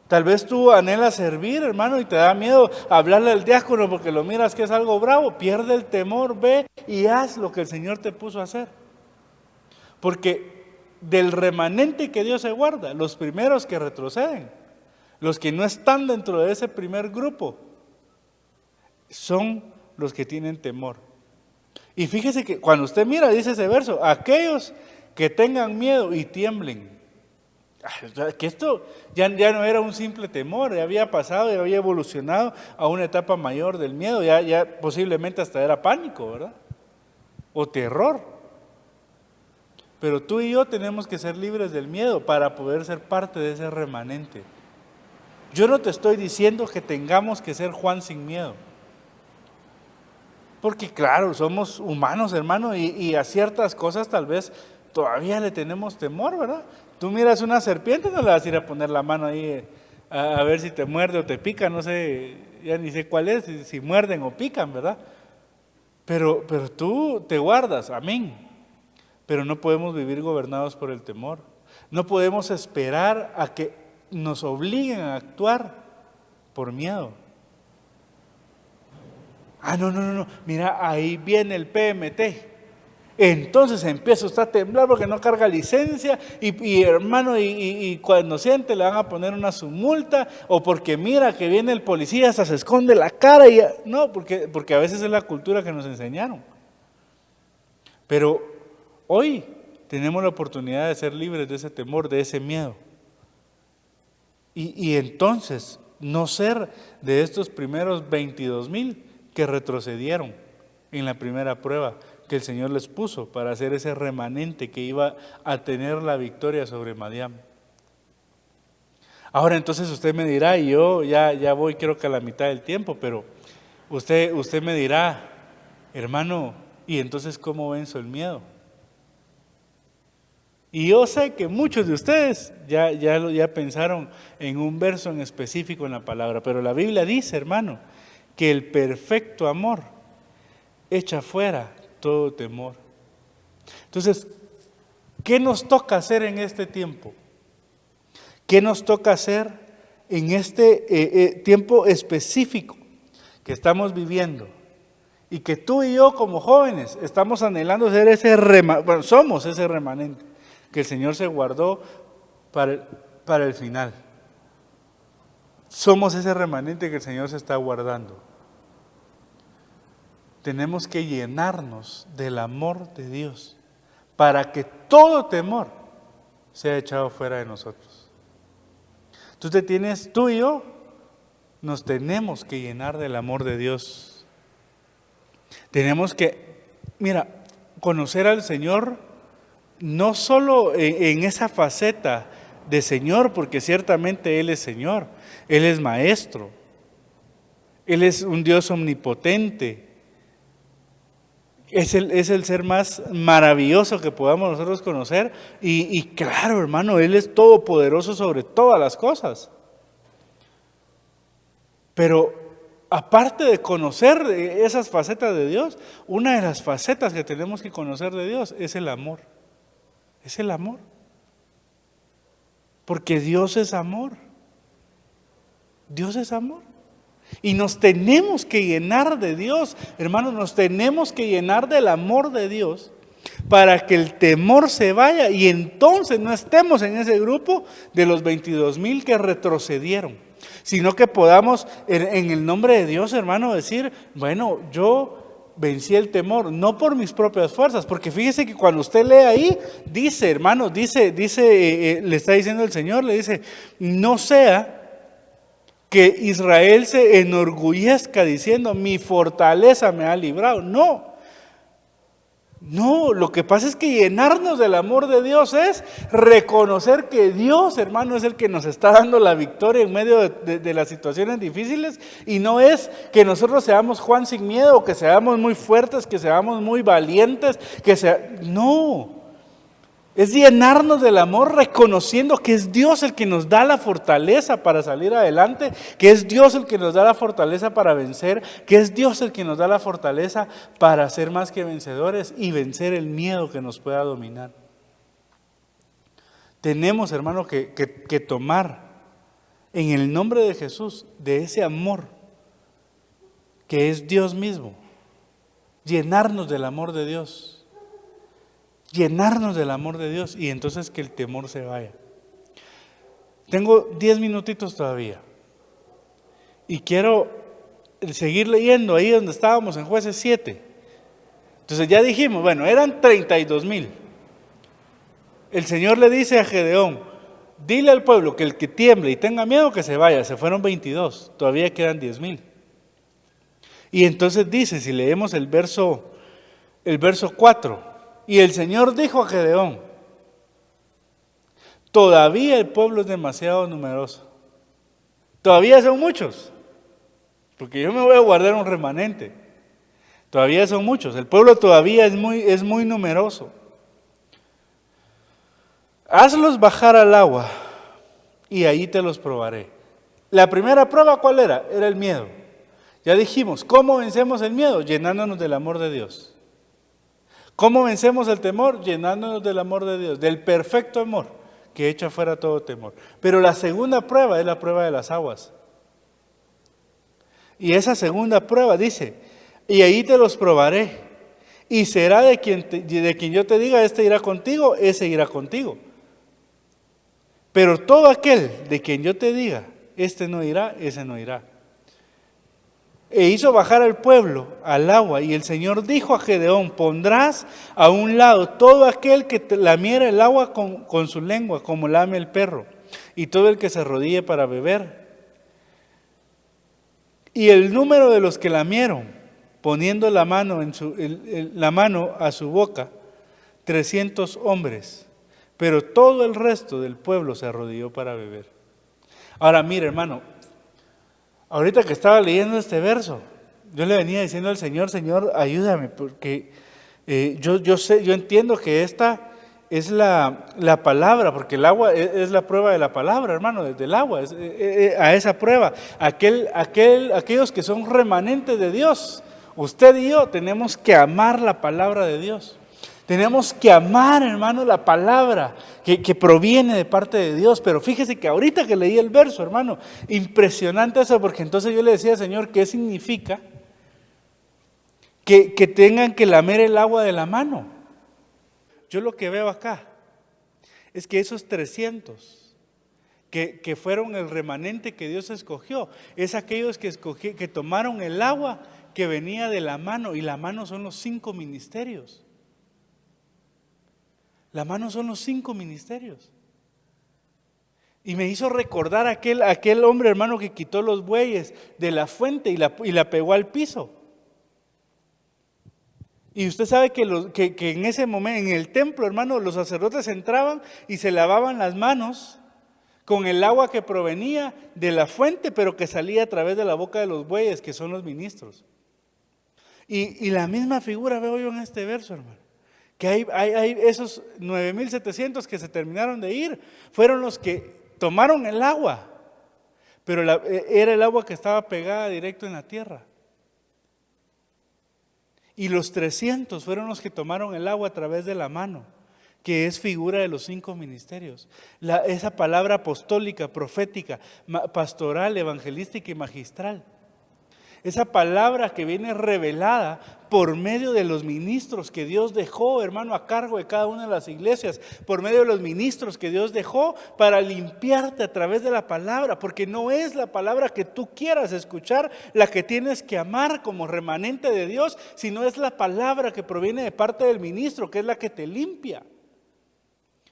Tal vez tú anhelas servir, hermano, y te da miedo hablarle al diácono porque lo miras que es algo bravo. Pierde el temor, ve y haz lo que el Señor te puso a hacer. Porque del remanente que Dios se guarda, los primeros que retroceden, los que no están dentro de ese primer grupo, son los que tienen temor. Y fíjese que cuando usted mira, dice ese verso, aquellos que tengan miedo y tiemblen. Que esto ya no era un simple temor, ya había pasado, ya había evolucionado a una etapa mayor del miedo, ya posiblemente hasta era pánico, ¿verdad? O terror. Pero tú y yo tenemos que ser libres del miedo para poder ser parte de ese remanente. Yo no te estoy diciendo que tengamos que ser Juan sin miedo. Porque claro, somos humanos, hermano, y a ciertas cosas tal vez todavía le tenemos temor, ¿verdad? Tú miras una serpiente, no le vas a ir a poner la mano ahí a ver si te muerde o te pica, no sé, ya ni sé cuál es, si muerden o pican, ¿verdad? Pero tú te guardas, amén. Pero no podemos vivir gobernados por el temor. No podemos esperar a que nos obliguen a actuar por miedo. No, mira, ahí viene el PMT. Entonces empieza usted a temblar porque no carga licencia y hermano, y cuando siente le van a poner una multa, o porque mira que viene el policía, hasta se esconde la cara. No, porque a veces es la cultura que nos enseñaron. Pero hoy tenemos la oportunidad de ser libres de ese temor, de ese miedo. Y entonces no ser de estos primeros 22,000 que retrocedieron en la primera prueba que el Señor les puso para hacer ese remanente que iba a tener la victoria sobre Madián. Ahora entonces usted me dirá, y yo ya voy creo que a la mitad del tiempo, pero usted me dirá, hermano, ¿y entonces cómo venzo el miedo? Y yo sé que muchos de ustedes ya pensaron en un verso en específico en la palabra, pero la Biblia dice, hermano, que el perfecto amor echa fuera todo temor. Entonces, ¿qué nos toca hacer en este tiempo? ¿Qué nos toca hacer en este tiempo específico que estamos viviendo? Y que tú y yo como jóvenes estamos anhelando ser ese remanente, somos ese remanente que el Señor se guardó para el final. Somos ese remanente que el Señor se está guardando. Tenemos que llenarnos del amor de Dios para que todo temor sea echado fuera de nosotros. Tú y yo nos tenemos que llenar del amor de Dios. Tenemos que, conocer al Señor no solo en esa faceta de Señor, porque ciertamente Él es Señor, Él es Maestro, Él es un Dios omnipotente, es el ser más maravilloso que podamos nosotros conocer y claro, hermano, Él es todopoderoso sobre todas las cosas. Pero aparte de conocer esas facetas de Dios, una de las facetas que tenemos que conocer de Dios es el amor. Es el amor. Porque Dios es amor. Dios es amor. Y nos tenemos que llenar de Dios, hermanos, nos tenemos que llenar del amor de Dios para que el temor se vaya y entonces no estemos en ese grupo de los 22,000 que retrocedieron, sino que podamos en el nombre de Dios, hermano, decir, bueno, yo vencí el temor, no por mis propias fuerzas, porque fíjese que cuando usted lee ahí, dice, hermano, le está diciendo el Señor, le dice, no sea que Israel se enorgullezca diciendo, mi fortaleza me ha librado. No, lo que pasa es que llenarnos del amor de Dios es reconocer que Dios, hermano, es el que nos está dando la victoria en medio de las situaciones difíciles, y no es que nosotros seamos Juan sin miedo, o que seamos muy fuertes, que seamos muy valientes, no. Es llenarnos del amor reconociendo que es Dios el que nos da la fortaleza para salir adelante, que es Dios el que nos da la fortaleza para vencer, que es Dios el que nos da la fortaleza para ser más que vencedores y vencer el miedo que nos pueda dominar. Tenemos, hermano, que tomar en el nombre de Jesús de ese amor que es Dios mismo, llenarnos del amor de Dios. Llenarnos del amor de Dios y entonces que el temor se vaya. Tengo 10 minutitos todavía y quiero seguir leyendo ahí donde estábamos en Jueces 7. Entonces ya dijimos, bueno, eran 32,000. El Señor le dice a Gedeón, dile al pueblo que el que tiemble y tenga miedo que se vaya. Se fueron 22, todavía quedan 10,000. Y entonces dice, si leemos el verso 4, y el Señor dijo a Gedeón, todavía el pueblo es demasiado numeroso. Todavía son muchos, porque yo me voy a guardar un remanente. Todavía son muchos, el pueblo todavía es muy numeroso. Hazlos bajar al agua y ahí te los probaré. La primera prueba, ¿cuál era? Era el miedo. Ya dijimos, ¿cómo vencemos el miedo? Llenándonos del amor de Dios. ¿Cómo vencemos el temor? Llenándonos del amor de Dios, del perfecto amor que echa fuera todo temor. Pero la segunda prueba es la prueba de las aguas. Y esa segunda prueba dice, y ahí te los probaré, y será de quien yo te diga, este irá contigo, ese irá contigo. Pero todo aquel de quien yo te diga, este no irá, ese no irá. e hizo bajar al pueblo al agua, y el Señor dijo a Gedeón: pondrás a un lado todo aquel que lamiera el agua con su lengua, como lame el perro, y todo el que se arrodille para beber. Y el número de los que lamieron, poniendo la mano, la mano a su boca, 300 hombres, pero todo el resto del pueblo se arrodilló para beber. Ahora mire, hermano, ahorita que estaba leyendo este verso, yo le venía diciendo al Señor: Señor, ayúdame, porque yo entiendo que esta es la palabra, porque el agua es la prueba de la palabra, hermano, desde el agua, a esa prueba. Aquellos que son remanentes de Dios, usted y yo tenemos que amar la palabra de Dios. Tenemos que amar, hermano, la palabra que proviene de parte de Dios. Pero fíjese que ahorita que leí el verso, hermano, impresionante eso, porque entonces yo le decía: Señor, ¿qué significa que tengan que lamer el agua de la mano? Yo lo que veo acá es que esos 300 que fueron el remanente que Dios escogió, es aquellos que tomaron el agua que venía de la mano, y la mano son los 5 ministerios. La mano son los 5 ministerios. Y me hizo recordar aquel hombre, hermano, que quitó los bueyes de la fuente y la pegó al piso. Y usted sabe que en ese momento, en el templo, hermano, los sacerdotes entraban y se lavaban las manos con el agua que provenía de la fuente, pero que salía a través de la boca de los bueyes, que son los ministros. Y la misma figura veo yo en este verso, hermano. Que hay esos 9,700 que se terminaron de ir, fueron los que tomaron el agua, pero era el agua que estaba pegada directo en la tierra. Y los 300 fueron los que tomaron el agua a través de la mano, que es figura de los 5 ministerios. Esa palabra apostólica, profética, pastoral, evangelística y magistral. Esa palabra que viene revelada por medio de los ministros que Dios dejó, hermano, a cargo de cada una de las iglesias, por medio de los ministros que Dios dejó para limpiarte a través de la palabra, porque no es la palabra que tú quieras escuchar la que tienes que amar como remanente de Dios, sino es la palabra que proviene de parte del ministro, que es la que te limpia.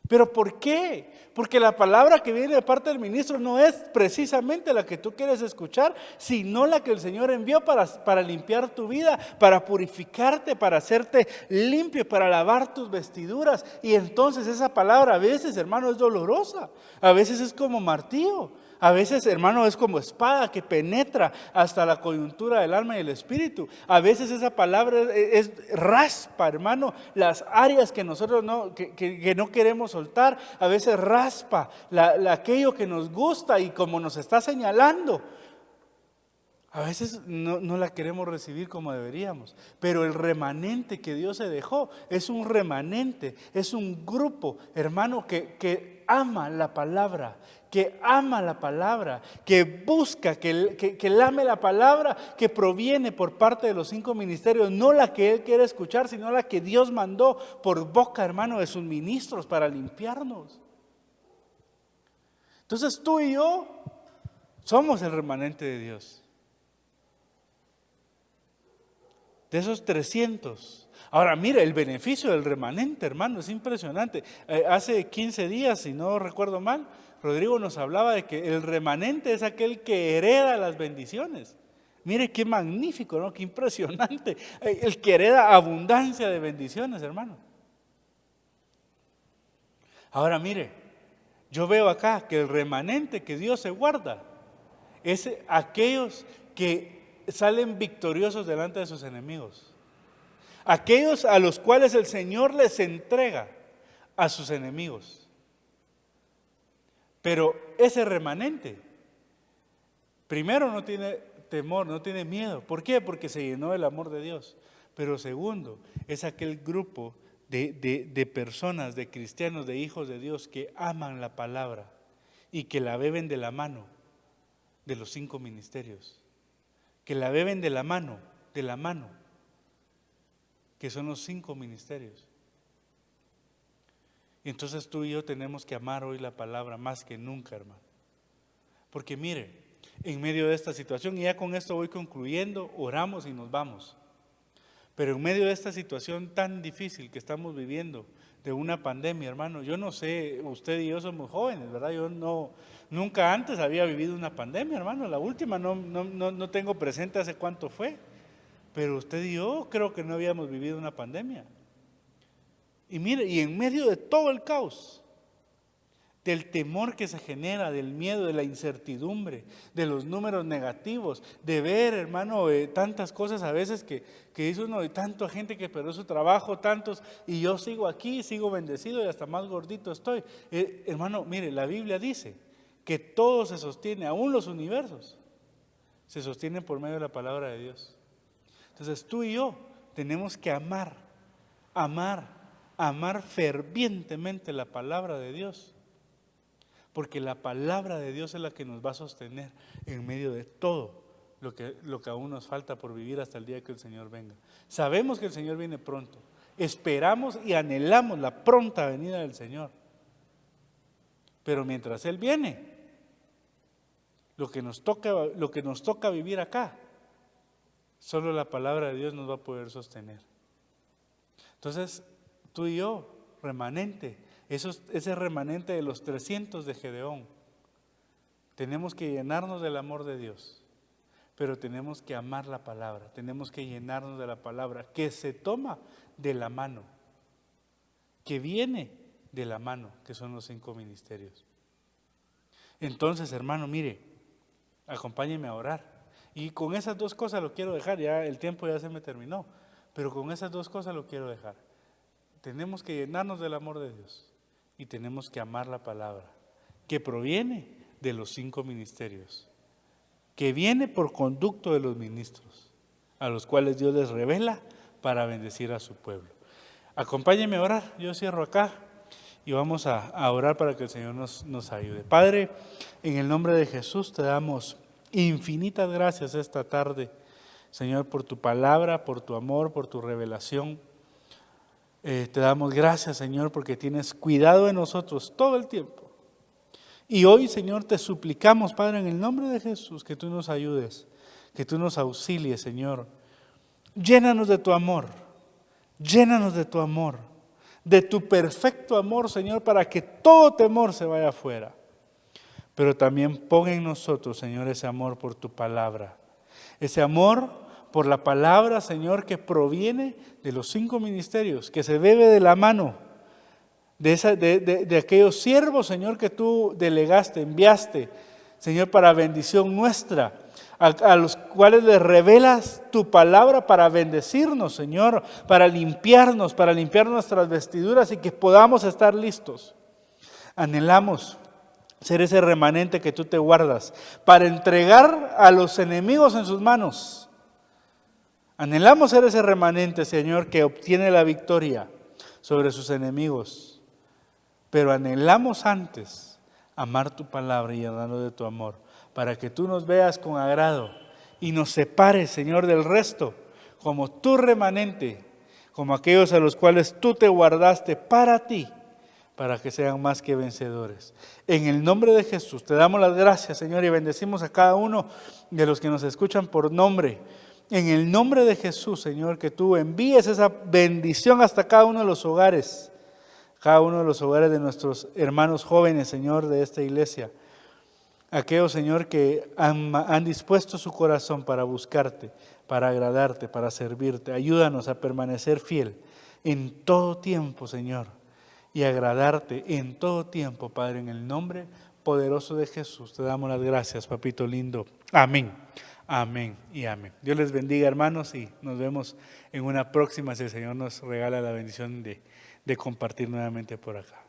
¿Pero por qué? Porque la palabra que viene de parte del ministro no es precisamente la que tú quieres escuchar, sino la que el Señor envió para limpiar tu vida, para purificarte, para hacerte limpio, para lavar tus vestiduras. Y entonces esa palabra a veces, hermano, es dolorosa, a veces es como martillo. A veces, hermano, es como espada que penetra hasta la coyuntura del alma y el espíritu. A veces esa palabra raspa, hermano, las áreas que nosotros no queremos soltar. A veces raspa aquello que nos gusta y como nos está señalando. A veces no la queremos recibir como deberíamos, pero el remanente que Dios se dejó es un remanente, es un grupo, hermano, que ama la palabra, que busca, que lame la palabra que proviene por parte de los 5 ministerios, no la que él quiere escuchar, sino la que Dios mandó por boca, hermano, de sus ministros para limpiarnos. Entonces tú y yo somos el remanente de Dios. De esos 300. Ahora mire, el beneficio del remanente, hermano, es impresionante. Hace 15 días, si no recuerdo mal, Rodrigo nos hablaba de que el remanente es aquel que hereda las bendiciones. Mire qué magnífico, ¿no? Qué impresionante. El que hereda abundancia de bendiciones, hermano. Ahora mire, yo veo acá que el remanente que Dios se guarda es aquellos que salen victoriosos delante de sus enemigos. Aquellos a los cuales el Señor les entrega a sus enemigos. Pero ese remanente, primero, no tiene temor, no tiene miedo. ¿Por qué? Porque se llenó del amor de Dios. Pero segundo, es aquel grupo de personas, de cristianos, de hijos de Dios que aman la palabra y que la beben de la mano de los 5 ministerios. Que la beben de la mano, que son los 5 ministerios. Y entonces tú y yo tenemos que amar hoy la palabra más que nunca, hermano. Porque mire, en medio de esta situación. Y ya con esto voy concluyendo, oramos y nos vamos. Pero en medio de esta situación tan difícil que estamos viviendo, de una pandemia, hermano, yo no sé, usted y yo somos jóvenes, ¿verdad? Yo nunca antes había vivido una pandemia, hermano. La última no tengo presente hace cuánto fue, pero usted y yo creo que no habíamos vivido una pandemia. Y mire, y en medio de todo el caos, del temor que se genera, del miedo, de la incertidumbre, de los números negativos, de ver, hermano, tantas cosas a veces que dice uno, de tanta gente que perdió su trabajo, tantos, y yo sigo aquí, sigo bendecido y hasta más gordito estoy. Hermano, mire, la Biblia dice que todo se sostiene, aún los universos, se sostienen por medio de la palabra de Dios. Entonces tú y yo tenemos que amar fervientemente la palabra de Dios. Porque la palabra de Dios es la que nos va a sostener en medio de todo lo que aún nos falta por vivir hasta el día que el Señor venga. Sabemos que el Señor viene pronto. Esperamos y anhelamos la pronta venida del Señor. Pero mientras Él viene, lo que nos toca vivir acá, solo la palabra de Dios nos va a poder sostener. Entonces, tú y yo, remanente, ese remanente de los 300 de Gedeón, tenemos que llenarnos del amor de Dios, pero tenemos que amar la palabra, tenemos que llenarnos de la palabra que se toma de la mano, que viene de la mano, que son los 5 ministerios. Entonces, hermano, mire, acompáñeme a orar. Y con esas 2 cosas lo quiero dejar, ya el tiempo ya se me terminó, pero con esas 2 cosas lo quiero dejar. Tenemos que llenarnos del amor de Dios y tenemos que amar la palabra, que proviene de los 5 ministerios, que viene por conducto de los ministros, a los cuales Dios les revela para bendecir a su pueblo. Acompáñenme a orar, yo cierro acá y vamos a orar para que el Señor nos ayude. Padre, en el nombre de Jesús te damos infinitas gracias esta tarde, Señor, por tu palabra, por tu amor, por tu revelación. Te damos gracias, Señor, porque tienes cuidado de nosotros todo el tiempo. Y hoy, Señor, te suplicamos, Padre, en el nombre de Jesús, que tú nos ayudes, que tú nos auxilies, Señor. Llénanos de tu amor, de tu perfecto amor, Señor, para que todo temor se vaya afuera. Pero también pon en nosotros, Señor, ese amor por tu palabra, ese amor por la palabra, Señor, que proviene de los 5 ministerios, que se bebe de la mano de aquellos siervos, Señor, que tú delegaste, enviaste, Señor, para bendición nuestra, a los cuales les revelas tu palabra para bendecirnos, Señor, para limpiar nuestras vestiduras y que podamos estar listos. Anhelamos ser ese remanente que tú te guardas para entregar a los enemigos en sus manos. Anhelamos ser ese remanente, Señor, que obtiene la victoria sobre sus enemigos. Pero anhelamos antes amar tu palabra y llenarnos de tu amor, para que tú nos veas con agrado y nos separes, Señor, del resto, como tu remanente, como aquellos a los cuales tú te guardaste para ti, para que sean más que vencedores. En el nombre de Jesús te damos las gracias, Señor, y bendecimos a cada uno de los que nos escuchan por nombre. En el nombre de Jesús, Señor, que tú envíes esa bendición hasta cada uno de los hogares de nuestros hermanos jóvenes, Señor, de esta iglesia. Aquellos, Señor, que han dispuesto su corazón para buscarte, para agradarte, para servirte. Ayúdanos a permanecer fiel en todo tiempo, Señor, y agradarte en todo tiempo, Padre, en el nombre poderoso de Jesús. Te damos las gracias, papito lindo. Amén. Amén y amén. Dios les bendiga, hermanos, y nos vemos en una próxima, si el Señor nos regala la bendición de compartir nuevamente por acá.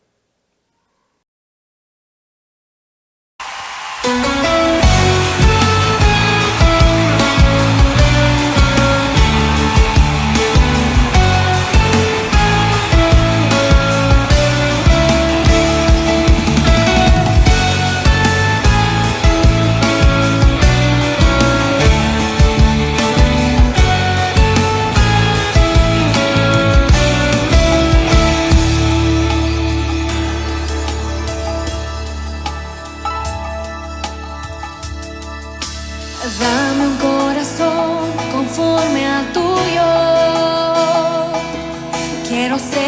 quiero ser